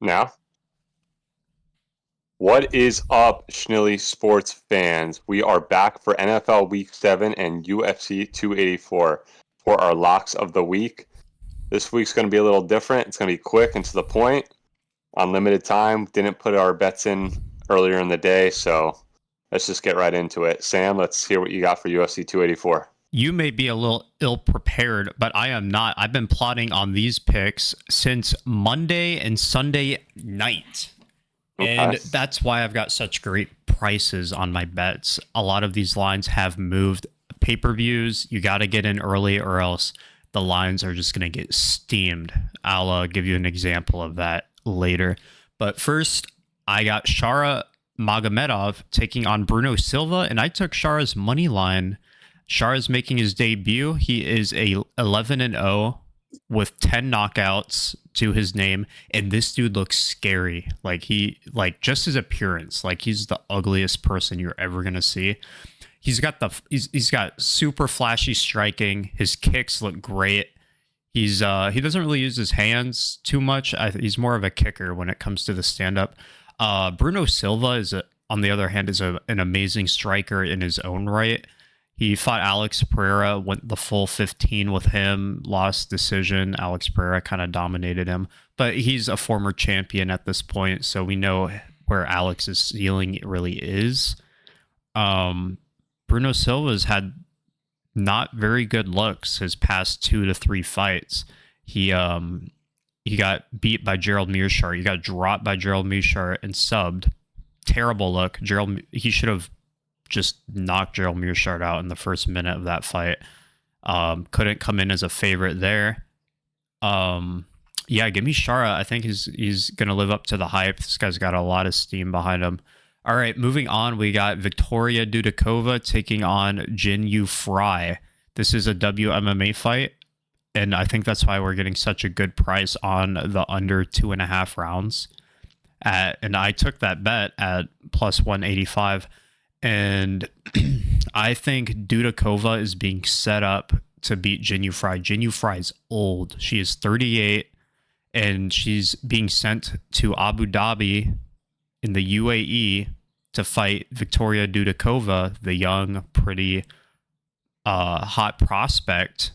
Now, what is up, Schnilly sports fans? We are back for NFL Week 7 and UFC 284 for our locks of the week. This week's going to be a little different. It's going to be quick and to the point, on limited time. Didn't put our bets in earlier in the day, so let's just get right into it. Sam, let's hear what you got for UFC 284. You may be a little ill prepared, but I am not. I've been plotting on these picks since Monday and Sunday night. Okay. And that's why I've got such great prices on my bets. A lot of these lines have moved. Pay-per-views, you got to get in early or else the lines are just going to get steamed. I'll give you an example of that later. But first, I got Shara Magomedov taking on Bruno Silva, and I took Shara's money line. Shara's making his debut. He is a 11-0 with 10 knockouts to his name, and this dude looks scary. Just his appearance, like he's the ugliest person you're ever gonna see. He's got super flashy striking. His kicks look great. He doesn't really use his hands too much. He's more of a kicker when it comes to the stand up. Bruno Silva on the other hand, is an amazing striker in his own right. He fought Alex Pereira, went the full 15 with him, lost decision. Alex Pereira kind of dominated him, but he's a former champion at this point, so we know where Alex's ceiling really is. Bruno Silva's had not very good looks his past 2 to 3 fights. He got beat by Gerald Meerschaert. He got dropped by Gerald Meerschaert and subbed. Terrible look. He should have just knocked Gerald Meerschaert out in the first minute of that fight. Couldn't come in as a favorite there. Give me Shara. I think he's going to live up to the hype. This guy's got a lot of steam behind him. All right, moving on, we got Victoria Dudakova taking on Jin Yu Fry. This is a WMMA fight, and I think that's why we're getting such a good price on the under 2.5 rounds. And I took that bet at plus 185. And I think Dudakova is being set up to beat Jin Yu Fry. Jin Yu Fry is old. She is 38, and she's being sent to Abu Dhabi in the UAE to fight Victoria Dudakova, the young, pretty, hot prospect.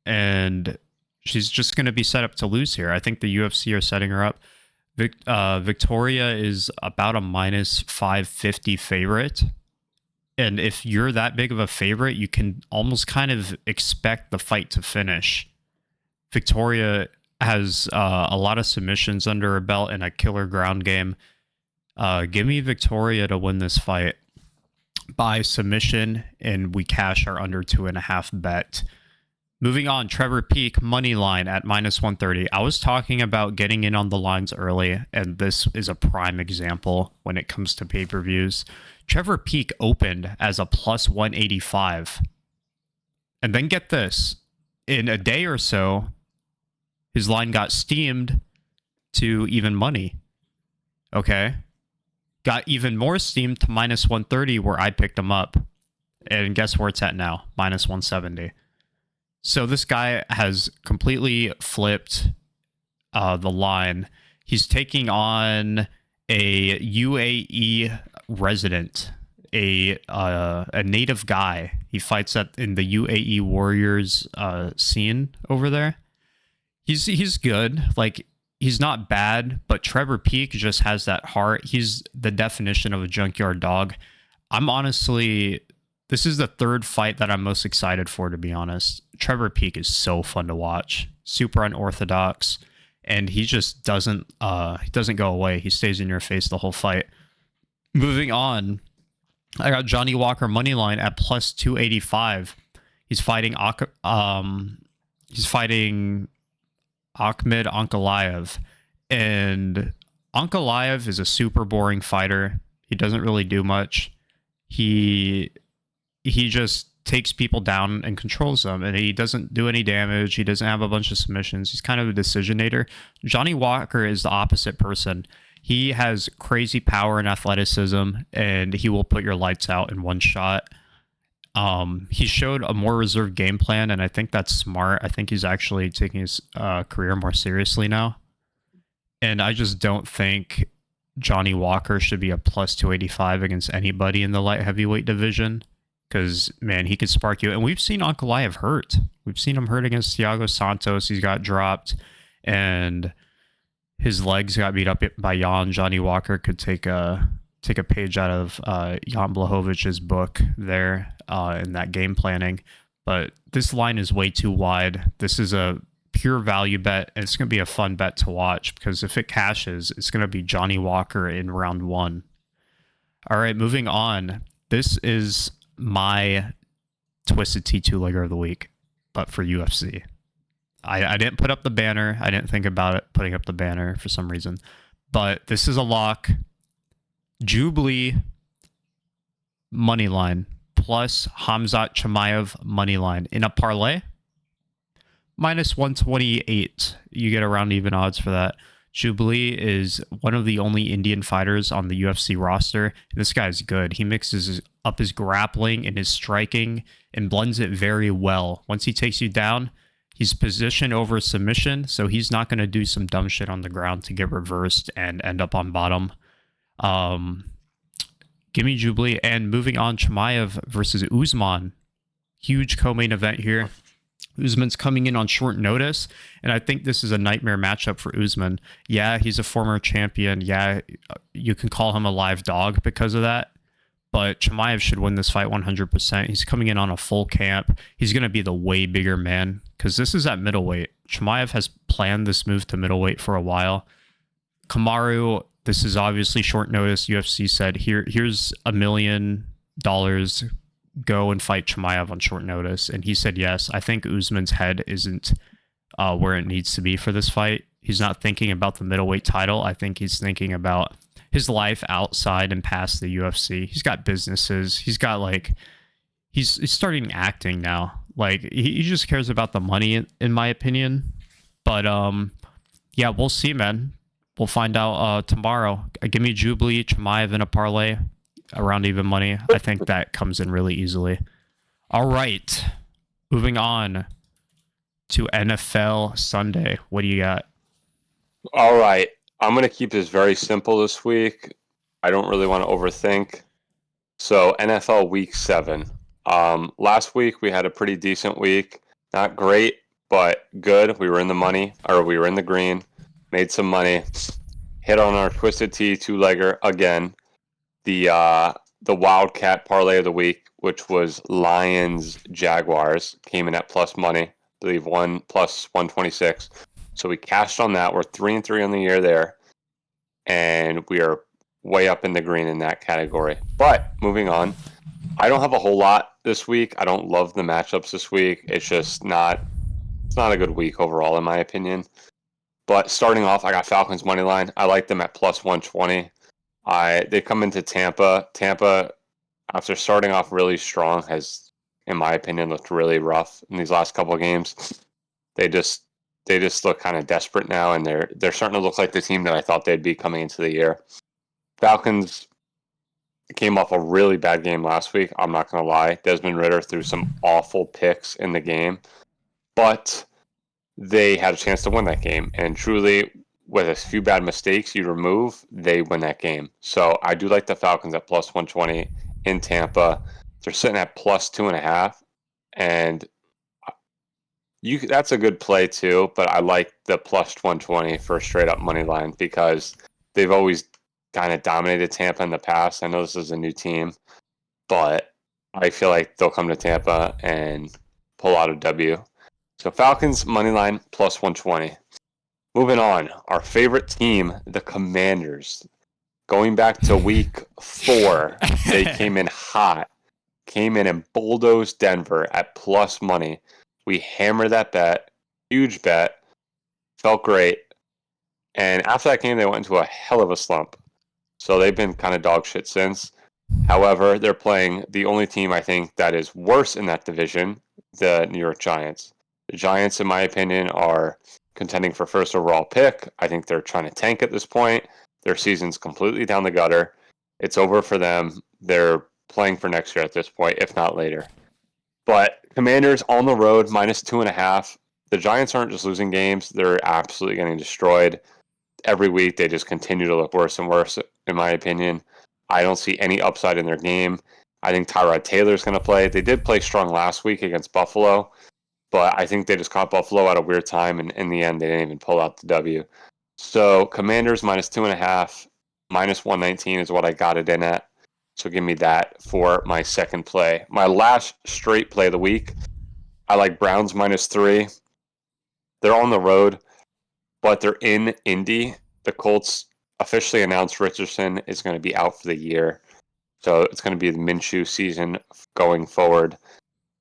And she's just going to be set up to lose here. I think the UFC are setting her up. Victoria is about a minus 550 favorite. And if you're that big of a favorite, you can almost kind of expect the fight to finish. Victoria has a lot of submissions under her belt and a killer ground game. Give me Victoria to win this fight by submission, and we cash our under 2.5 bet. Moving on, Trevor Peek money line at minus 130. I was talking about getting in on the lines early, and this is a prime example when it comes to pay-per-views. Trevor Peek opened as a plus 185. And then get this, in a day or so, his line got steamed to even money. Okay? Got even more steamed to minus 130 where I picked him up. And guess where it's at now? Minus 170. So this guy has completely flipped the line. He's taking on a UAE resident, a native guy. He fights in the UAE Warriors scene over there. He's good. Like, he's not bad, but Trevor Peek just has that heart. He's the definition of a junkyard dog. This is the third fight that I'm most excited for, to be honest. Trevor Peek is so fun to watch. Super unorthodox. And he just doesn't go away. He stays in your face the whole fight. Moving on, I got Johnny Walker moneyline at plus 285. He's fighting Akhmed Ankalaev. And Ankalaev is a super boring fighter. He doesn't really do much. He just takes people down and controls them, and he doesn't do any damage. He doesn't have a bunch of submissions. He's kind of a decisionator. Johnny Walker is the opposite person. He has crazy power and athleticism, and he will put your lights out in one shot. He showed a more reserved game plan, and I think that's smart. I think he's actually taking his career more seriously now. And I just don't think Johnny Walker should be a plus 285 against anybody in the light heavyweight division. Because, man, he could spark you. And we've seen Ankalaev hurt. We've seen him hurt against Thiago Santos. He's got dropped. And his legs got beat up by Jan. Johnny Walker could take a page out of Jan Blachowicz book there in that game planning. But this line is way too wide. This is a pure value bet, and it's going to be a fun bet to watch because if it cashes, it's going to be Johnny Walker in round 1. All right, moving on. This is my Twisted T2 legger of the week, but for UFC. I didn't put up the banner. I didn't think about it putting up the banner for some reason, but this is a lock. Jubilee money line plus Khamzat Chimaev money line in a parlay. Minus 128. You get around even odds for that. Jubilee is one of the only Indian fighters on the UFC roster. And this guy's good. He mixes up his grappling and his striking and blends it very well. Once he takes you down, he's position over submission, so he's not going to do some dumb shit on the ground to get reversed and end up on bottom. Give me Jubilee. And moving on, Chimaev versus Usman. Huge co-main event here. Usman's coming in on short notice, and I think this is a nightmare matchup for Usman. Yeah, he's a former champion. Yeah, you can call him a live dog because of that, but Chimaev should win this fight 100%. He's coming in on a full camp. He's going to be the way bigger man because this is at middleweight. Chimaev has planned this move to middleweight for a while. Kamaru, this is obviously short notice. UFC said, here's $1 million. Go and fight Chimaev on short notice, and he said yes. I think Usman's head isn't where it needs to be for this fight. He's not thinking about the middleweight title. I think he's thinking about his life outside and past the UFC. He's got businesses. He's got he's starting acting now. He just cares about the money, in my opinion. But yeah, we'll see, man. We'll find out tomorrow. Give me Jubilee, Chimaev in a parlay. Around even money. I think that comes in really easily. All right. Moving on to NFL Sunday. What do you got? All right. I'm going to keep this very simple this week. I don't really want to overthink. So, NFL Week 7. Last week, we had a pretty decent week. Not great, but good. We were in the money, or we were in the green. Made some money. Hit on our Twisted Tea 2-legger again. The Wildcat parlay of the week, which was Lions Jaguars, came in at plus money. I believe plus 126. So we cashed on that. We're 3-3 on the year there, and we are way up in the green in that category. But moving on, I don't have a whole lot this week. I don't love the matchups this week. It's just not. It's not a good week overall, in my opinion. But starting off, I got Falcons money line. I like them at plus 120. They come into Tampa. Tampa, after starting off really strong, has, in my opinion, looked really rough in these last couple of games. They just look kind of desperate now, and they're starting to look like the team that I thought they'd be coming into the year. Falcons came off a really bad game last week. I'm not going to lie. Desmond Ridder threw some awful picks in the game, but they had a chance to win that game, and truly, with a few bad mistakes you remove, they win that game. So I do like the Falcons at plus 120 in Tampa. They're sitting at plus 2.5, and that's a good play too. But I like the plus 120 for a straight up money line because they've always kind of dominated Tampa in the past. I know this is a new team, but I feel like they'll come to Tampa and pull out a W. So Falcons money line plus 120. Moving on, our favorite team, the Commanders. Going back to week 4, they came in hot. Came in and bulldozed Denver at plus money. We hammered that bet. Huge bet. Felt great. And after that game, they went into a hell of a slump. So they've been kind of dog shit since. However, they're playing the only team I think that is worse in that division, the New York Giants. The Giants, in my opinion, are contending for first overall pick. I think they're trying to tank at this point. Their season's completely down the gutter. It's over for them. They're playing for next year at this point, if not later. But Commanders on the road, minus 2.5. The Giants aren't just losing games. They're absolutely getting destroyed. every week they just continue to look worse and worse, in my opinion. I don't see any upside in their game. I think Tyrod Taylor's going to play. They did play strong last week against Buffalo, but I think they just caught Buffalo at a weird time, and in the end, they didn't even pull out the W. So Commanders -2.5, -119 is what I got it in at. So give me that for my second play. My last straight play of the week, I like Browns -3. They're on the road, but they're in Indy. The Colts officially announced Richardson is going to be out for the year. So it's going to be the Minshew season going forward.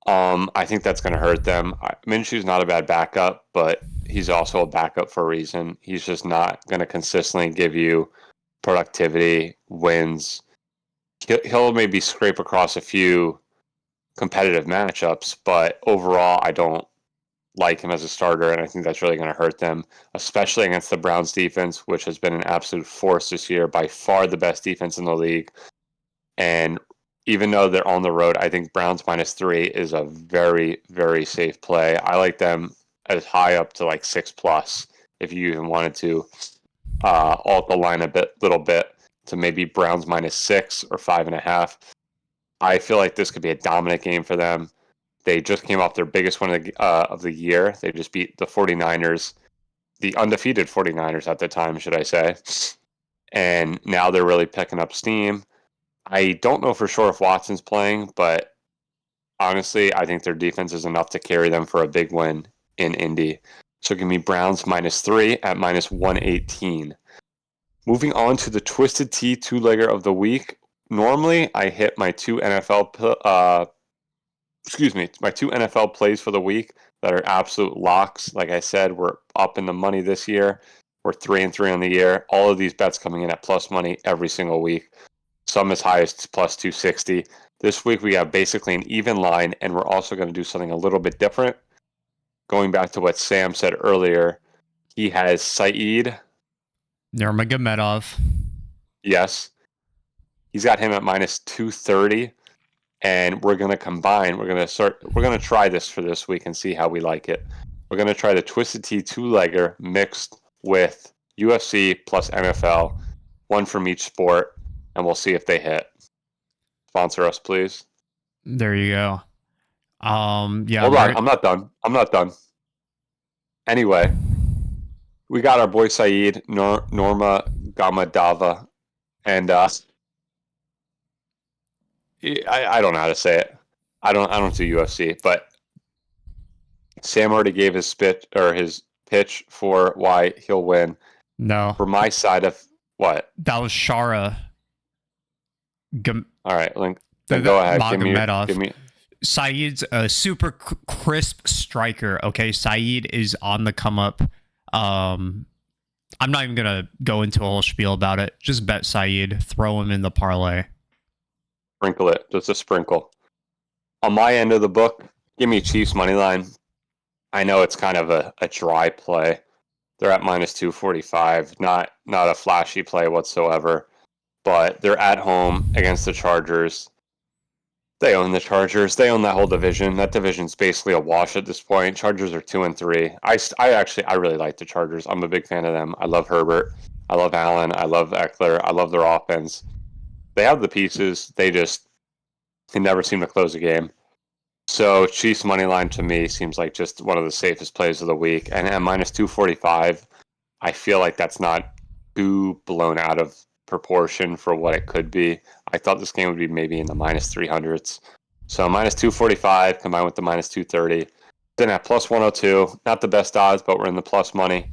I think that's going to hurt them. Minshew's not a bad backup, but he's also a backup for a reason. He's just not going to consistently give you productivity, wins. He'll maybe scrape across a few competitive matchups, but overall, I don't like him as a starter, and I think that's really going to hurt them, especially against the Browns defense, which has been an absolute force this year, by far the best defense in the league. And even though they're on the road, I think Browns -3 is a very, very safe play. I like them as high up to like 6+ if you even wanted to alt the line a little bit to maybe Browns -6 or 5.5. I feel like this could be a dominant game for them. They just came off their biggest win of the year. They just beat the 49ers, the undefeated 49ers at the time, should I say. And now they're really picking up steam. I don't know for sure if Watson's playing, but honestly, I think their defense is enough to carry them for a big win in Indy. So give me Browns -3 at -118. Moving on to the Twisted Tea two-legger of the week. Normally, I hit my two NFL plays for the week that are absolute locks. Like I said, we're up in the money this year. We're 3-3 on the year. All of these bets coming in at plus money every single week. Some as high as +260. This week we have basically an even line, and we're also going to do something a little bit different. Going back to what Sam said earlier, he has Saeed. Nurmagomedov. Yes. He's got him at -230, and we're going to combine. We're going to try this for this week and see how we like it. We're going to try the Twisted Tea two-legger mixed with UFC plus NFL, one from each sport, and we'll see if they hit. Sponsor us, please. There you go. Yeah. Hold on, I'm not done. Anyway, we got our boy Saeed, Norma Gamadava, and I don't know how to say it. I don't do UFC, but Sam already gave his pitch for why he'll win. No. For my side of what? That was Shara. All right, Link. Then go ahead. Give me. Saeed's a super crisp striker. Okay, Saeed is on the come up. I'm not even gonna go into a whole spiel about it. Just bet Saeed. Throw him in the parlay. Sprinkle it. Just a sprinkle. On my end of the book, give me Chiefs money line. I know it's kind of a dry play. They're at -245. Not a flashy play whatsoever. But they're at home against the Chargers. They own the Chargers. They own that whole division. That division's basically a wash at this point. Chargers are 2-3. I really like the Chargers. I'm a big fan of them. I love Herbert. I love Allen. I love Eckler. I love their offense. They have the pieces. They never seem to close a game. So Chiefs money line to me seems like just one of the safest plays of the week. And at -245, I feel like that's not too blown out of proportion for what it could be. I thought this game would be maybe in the -300s. So -245 combined with the -230. Then at +102, not the best odds, but we're in the plus money.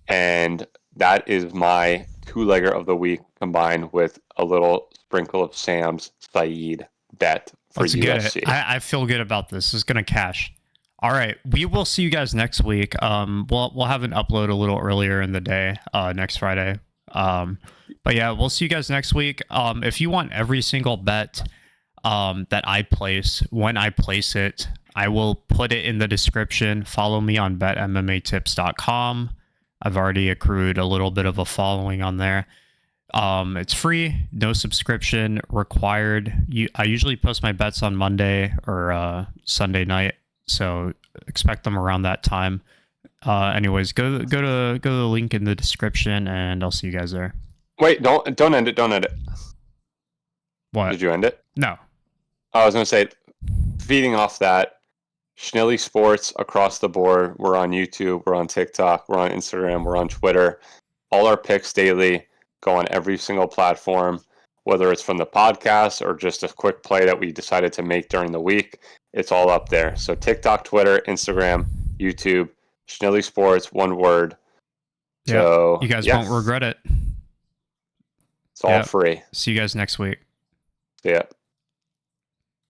And that is my two-legger of the week combined with a little sprinkle of Sam's Saeed bet for Let's UFC. Get it. I feel good about this. It's going to cash. All right. We will see you guys next week. We'll have an upload a little earlier in the day, next Friday. But yeah, we'll see you guys next week. If you want every single bet that I place, when I place it, I will put it in the description. Follow me on betmmatips.com. I've already accrued a little bit of a following on there. It's free, no subscription required. I usually post my bets on Monday or Sunday night, so expect them around that time. Anyways, go to the link in the description, and I'll see you guys there. Wait, don't end it. Don't end it. What? Did you end it? No. I was gonna say, feeding off that, Schnilly Sports across the board. We're on YouTube, we're on TikTok, we're on Instagram, we're on Twitter. All our picks daily go on every single platform, whether it's from the podcast or just a quick play that we decided to make during the week. It's all up there. So TikTok, Twitter, Instagram, YouTube, Schnilly Sports, one word. Yeah. So You guys won't regret it. It's all free. See you guys next week. Yeah.